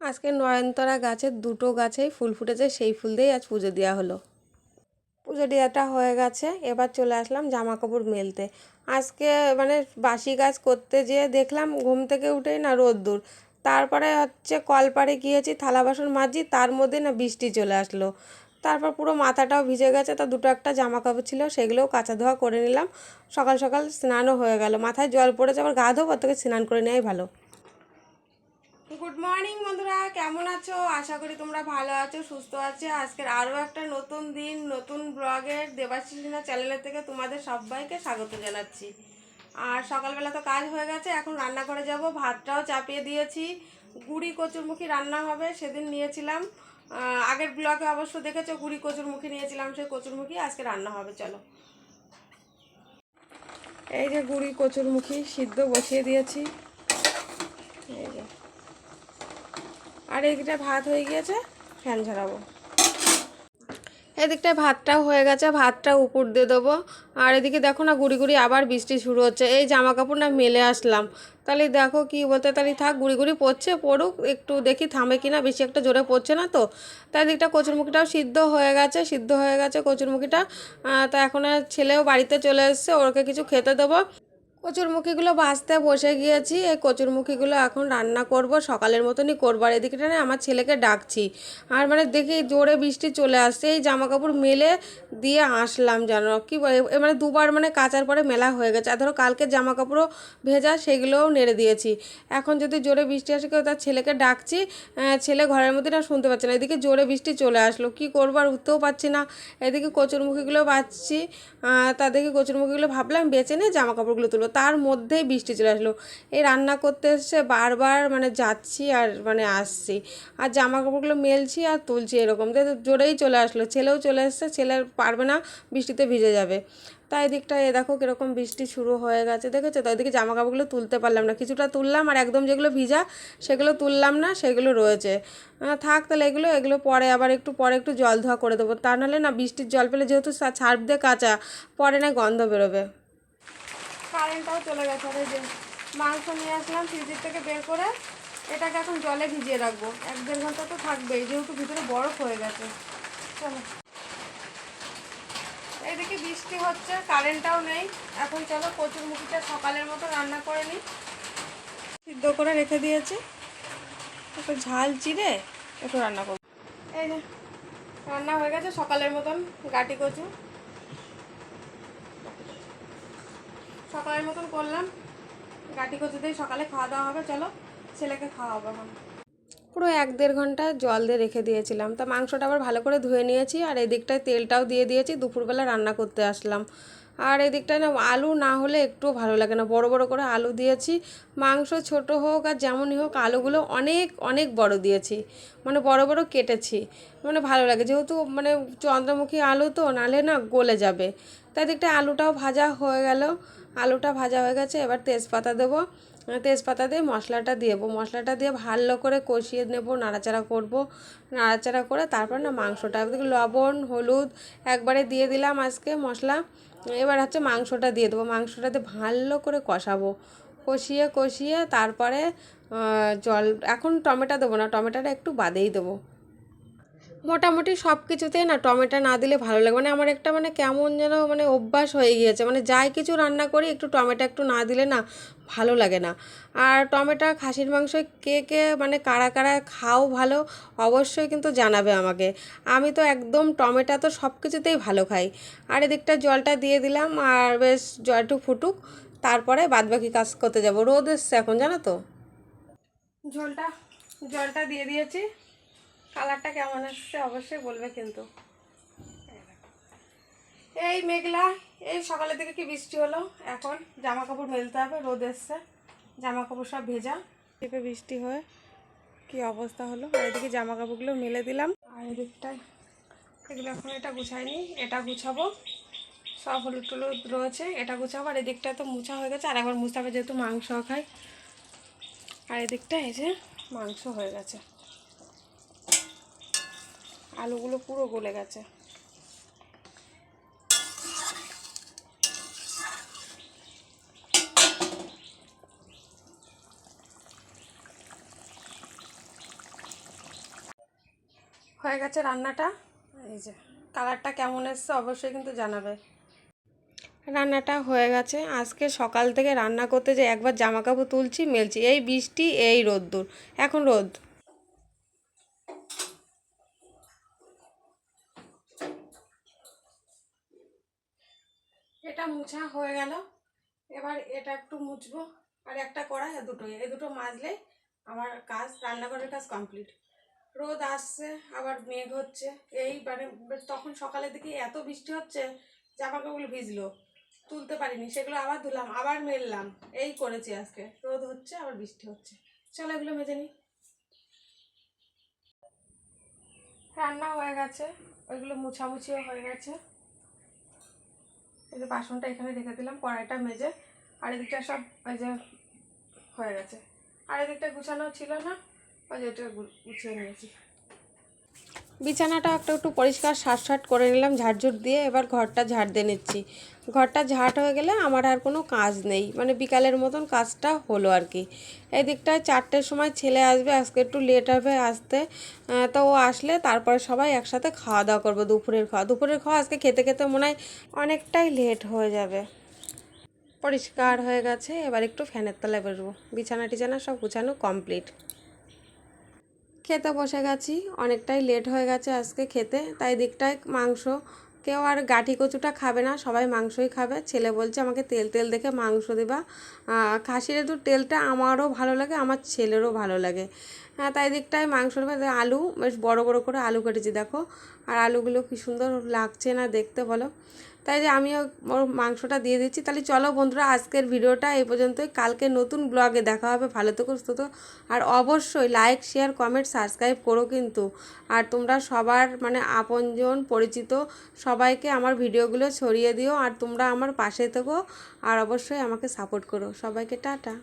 আজকে নয়নতারা গাছের দুটো গাছেই ফুল ফুটেছে, সেই ফুল দিয়েই আজ পুজো দেওয়া হলো। পুজো দেওয়াটা হয়ে গেছে, এবার চলে আসলাম জামা কাপড় মেলতে। আজকে মানে বাসি কাজ করতে যেয়ে দেখলাম ঘুম থেকে উঠেই না রোদ্দুর, তারপরে কলপাড়ে গিয়েছি থালা বাসন মাজছি, তার মধ্যে না বৃষ্টি চলে আসলো। তারপর পুরো মাথাটাও ভিজে গেছে, তা দুটো একটা জামা কাপড় ছিল সেগুলোও কাচা ধোয়া করে নিলাম। সকাল সকাল স্নানও হয়ে গেল, মাথায় জল পড়েছে, আবার গা ধোবো, থেকে স্নান করে নেওয়াই ভালো। গুড মর্নিং বন্ধুরা, কেমন আছো? আশা করি তোমরা ভালো আছো, সুস্থ আছো। আজকের আরও একটা নতুন দিন, নতুন ব্লগের দেবাশিসিনা চ্যানেলের থেকে তোমাদের সবাইকে স্বাগত জানাচ্ছি। আর সকালবেলা তো কাজ হয়ে গেছে, এখন রান্না করে যাব। ভাতটাও চাপিয়ে দিয়েছি, গুড়ি কচুরমুখী রান্না হবে। সেদিন নিয়েছিলাম, আগের ব্লগে অবশ্য দেখেছো, গুড়ি কচুরমুখী নিয়েছিলাম, সেই কচুরমুখী আজকে রান্না হবে। চলো, এই যে গুড়ি কচুরমুখী সিদ্ধ বসিয়ে দিয়েছি, এই যে। আর এইদিকটা ভাত হয়ে গিয়েছে, ফ্যান ঝরাবো। এদিকটায় ভাতটাও হয়ে গেছে, ভাতটা উপর দিয়ে দেবো। আর এদিকে দেখো না, গুড়ি গুড়ি আবার বৃষ্টি শুরু হচ্ছে। এই জামা কাপড় না মেলে আসলাম, তাহলে দেখো কি বলতে, তাহলে থাক, গুড়ি গুড়ি পড়ছে, পড়ুক, একটু দেখি থামে কিনা, বেশি একটা জোরে পড়ছে না তো। তাই দিকটা কচুরমুখিটাও সিদ্ধ হয়ে গেছে কচুরমুখিটা। তা এখন ছেলেও বাড়িতে চলে এসছে, ওকে কিছু খেতে দেবো। কচুরমুখিগুলো ভাজতে বসে গিয়েছি, এই কচুরমুখিগুলো এখন রান্না করব, সকালের মতনই করবো। আর এদিকে না আমার ছেলেকে ডাকছি, আর মানে দেখি জোরে বৃষ্টি চলে আসছে, এই জামা কাপড় মেলে দিয়ে আসলাম, জানো কি বলে, মানে দুবার মানে কাচার পরে মেলা হয়ে গেছে। আর ধরো কালকে জামা কাপড়ও ভেজা, সেগুলোও নেড়ে দিয়েছি। এখন যদি জোরে বৃষ্টি আসে, কেউ তার ছেলেকে ডাকছি, ছেলে ঘরের মধ্যে না শুনতে পাচ্ছে না। এদিকে জোরে বৃষ্টি চলে আসলো, কি করবো, আর উঠতেও পারছি না। এদিকে কচুরমুখিগুলো বাছছি, তাদেরকে কচুরমুখিগুলো ভাবলাম বেছে নিয়ে জামা কাপড়গুলো তুলবো, তার মধ্যেই বৃষ্টি চলে আসলো। এই রান্না করতে এসে বারবার মানে যাচ্ছি আর মানে আসছি, আর জামা কাপড়গুলো মেলছি আর তুলছি, এরকম জোরেই চলে আসলো। ছেলেও চলে এসছে, ছেলে পারবে না, বৃষ্টিতে ভিজে যাবে। তাই এদিকটা এ দেখো কীরকম বৃষ্টি শুরু হয়ে গেছে, দেখেছো তো। এদিকে জামা কাপড়গুলো তুলতে পারলাম না, কিছুটা তুললাম, আর একদম যেগুলো ভিজা সেগুলো তুললাম না, সেগুলো রয়েছে। থাক তাহলে, এগুলো পরে আবার একটু পরে একটু জল ধোয়া করে দেবো, তা নাহলে না বৃষ্টির জল পেলে, যেহেতু ছার্ফ দিয়ে কাঁচা, পরে না গন্ধ বেরোবে। কারেন্টটাও চলে গেছে। আর এই যে মাংস নিয়ে আসলাম ফ্রিজের থেকে বের করে, এটাকে এখন জলে ভিজিয়ে রাখবো, 1-1.5 ঘন্টা তো থাকবেই, যেহেতু ভিতরে বরফ হয়ে গেছে। চলো, এইদিকে বৃষ্টি হচ্ছে, কারেন্টটাও নেই। এখন চলো কচুরমুখিটা সকালের মতো রান্না করে নিই। সিদ্ধ করে রেখে দিয়েছি, একটু ঝাল চিড়ে একটু রান্না করবো। এই যে রান্না হয়ে গেছে সকালের মতন, গাটি কচু সকালের মতন করলাম। গাটি কচুতেই সকালে খাওয়া দাওয়া হবে। চলো, ছেলেকে খাওয়াবো এখন। পুরো 1-1.5 ঘন্টা জল দিয়ে রেখে দিয়েছিলাম, তা মাংসটা আবার ভালো করে ধুয়ে নিয়েছি, আর এদিকটায় তেলটাও দিয়ে দিয়েছি। দুপুরবেলা রান্না করতে আসলাম। আর এদিকটায় না আলু না হলে একটু ভালো লাগে না, বড় বড় করে আলু দিয়েছি। মাংস ছোট হোক আর যেমনই হোক, আলুগুলো অনেক অনেক বড় দিয়েছি, মানে বড় বড় কেটেছি, মানে ভালো লাগে, যেহেতু মানে চন্দ্রমুখী আলু তো, নাহলে না গলে যাবে। তাই দিকটা আলুটাও ভাজা হয়ে গেল, আলুটা ভাজা হয়ে গেছে। এবার তেজপাতা দেবো, তেজপাতা দিয়ে মশলাটা দেবো, মশলাটা দিয়ে ভালো করে কষিয়ে নেব, নাড়াচাড়া করব, নাড়াচাড়া করে তারপর না মাংসটা, লবণ হলুদ একবারে দিয়ে দিলাম আজকে মশলা। এবার মাংসটা দিয়ে দেবো, মাংসটা দিয়ে ভালো করে কষাবো, কষিয়ে কষিয়ে তারপরে জল, এখন টমেটো দেবো না, টমেটোটা একটু বাদেই দেবো। মোটামুটি সব কিছুতেই না টমেটো না দিলে ভালো লাগে, মানে আমার একটা মানে কেমন যেন মানে অভ্যাস হয়ে গিয়েছে, মানে যাই কিছু রান্না করি একটু টমেটো একটু না দিলে না ভালো লাগে না। আর টমেটো খাসির মাংস কে কে মানে কারা কারা খাও ভালো, অবশ্যই কিন্তু জানাবে আমাকে। আমি তো একদম টমেটো তো সব কিছুতেই ভালো খাই। আর এদিকটা জলটা দিয়ে দিলাম, আর বেশ জলটু ফুটুক, তারপরে বাদবাকি কাজ করতে যাব। রোদ এসছে এখন, জানো তো। জলটা দিয়ে দিয়েছি, কালারটা কেমন আসছে অবশ্যই বলবে কিন্তু। এই মেঘলা, এই সকালের দিকে কি বৃষ্টি হলো, এখন জামা কাপড় মেলতে হবে, রোদ এসছে, জামা কাপড় সব ভেজা, চেপে বৃষ্টি হয়ে কি অবস্থা হলো। আর এদিকে জামা কাপড়গুলো মেলে দিলাম, আর এদিকটায় এগুলো এখন এটা গুছাইনি, এটা গুছাবো, সব হলুদ টলুদ রয়েছে, এটা গুছাবো। আর এদিকটা তো মুছা হয়ে গেছে, আর একবার মুছতে হবে, যেহেতু মাংস খাই। আর এদিকটা এই যে মাংস হয়ে গেছে, আলুগুলো পুরো গলে গেছে। হয়ে গেছে রান্নাটা। এই যে কালারটা কেমন এসছে অবশ্যই কিন্তু জানাবে। রান্নাটা হয়ে গেছে। আজকে সকাল থেকে রান্না করতে যে একবার জামা কাপড় তুলছি মেলছি, এই বৃষ্টি এই রোদ্দুর, এখন রোদ। এটা মুছা হয়ে গেল, এবার এটা একটু মুছবো। আর একটা কড়াই আর দুটো, এই দুটো মাজলে আমার কাজ, রান্নাঘরের কাজ কমপ্লিট। রোদ আসছে আবার মেঘ হচ্ছে, এই মানে তখন সকালের দিকে এত বৃষ্টি হচ্ছে জামা কাপড়গুলো ভিজলো, তুলতে পারিনি, সেগুলো আবার ধুলাম আবার মেললাম, এই করেছি আজকে। রোদ হচ্ছে আবার বৃষ্টি হচ্ছে, চলো এগুলো মেজে নিই। রান্না হয়ে গেছে, ওইগুলো মুছামুছিও হয়ে গেছে। এই যে বাসনটা এখানে রেখে দিলাম, কড়াইটা মেজে, আর এদিকটা সব ওই যে হয়ে গেছে। আর এদিকটা গুছানো ছিল না, ওই যে ওটা গুছিয়ে নিয়েছি। বিছানাটা একটু একটু পরিষ্কার সাট করে নিলাম ঝাড়ঝুট দিয়ে। এবার ঘরটা ঝাড় দিয়ে নিচ্ছি। ঘরটা ঝাঁট হয়ে গেলে আমার আর কোনো কাজ নেই, মানে বিকালের মতন কাজটা হলো আর কি। এই দিকটায় 4টের সময় ছেলে আসবে, আজকে একটু লেট হবে আসতে। তো ও আসলে তারপরে সবাই একসাথে খাওয়া দাওয়া করবো, দুপুরের খাওয়া আজকে খেতে খেতে মনে হয় অনেকটাই লেট হয়ে যাবে। পরিষ্কার হয়ে গেছে, এবার একটু ফ্যানের তলায় বসবো। বিছানা টিছানা সব গুছানো কমপ্লিট। খেতে বসে গেছি, অনেকটাই লেট হয়ে গেছে আজকে খেতে, তাই দিকটায় মাংস। কেউ আর গাঠি কচুটা খাবে না, সবাই মাংসই খাবে। ছেলে বলছে আমাকে তেল তেল দেখে মাংস দেবা। খাসির একটু তেলটা আমারও ভালো লাগে, আমার ছেলেরও ভালো লাগে। তাই দিকটায় মাংস নেবে। আলু বেশ বড় বড় করে আলু কেটেছি দেখো, আর আলুগুলো কি সুন্দর লাগছে না দেখতে বলো। তাই যে আমিও ওর মাংসটা দিয়ে দিচ্ছি। তাহলে চলো বন্ধুরা, আজকের ভিডিওটা এই পর্যন্তই। কালকে নতুন ব্লগে দেখা হবে। ভালো থেকো, সুস্থ থেকো, আর অবশ্যই লাইক শেয়ার কমেন্ট সাবস্ক্রাইব করো কিন্তু। আর তোমরা সবার মানে আপনজন পরিচিত সবাইকে আমার ভিডিওগুলো ছড়িয়ে দিও, আর তোমরা আমার পাশে থেকো, আর অবশ্যই আমাকে সাপোর্ট করো। সবাইকে টাটা।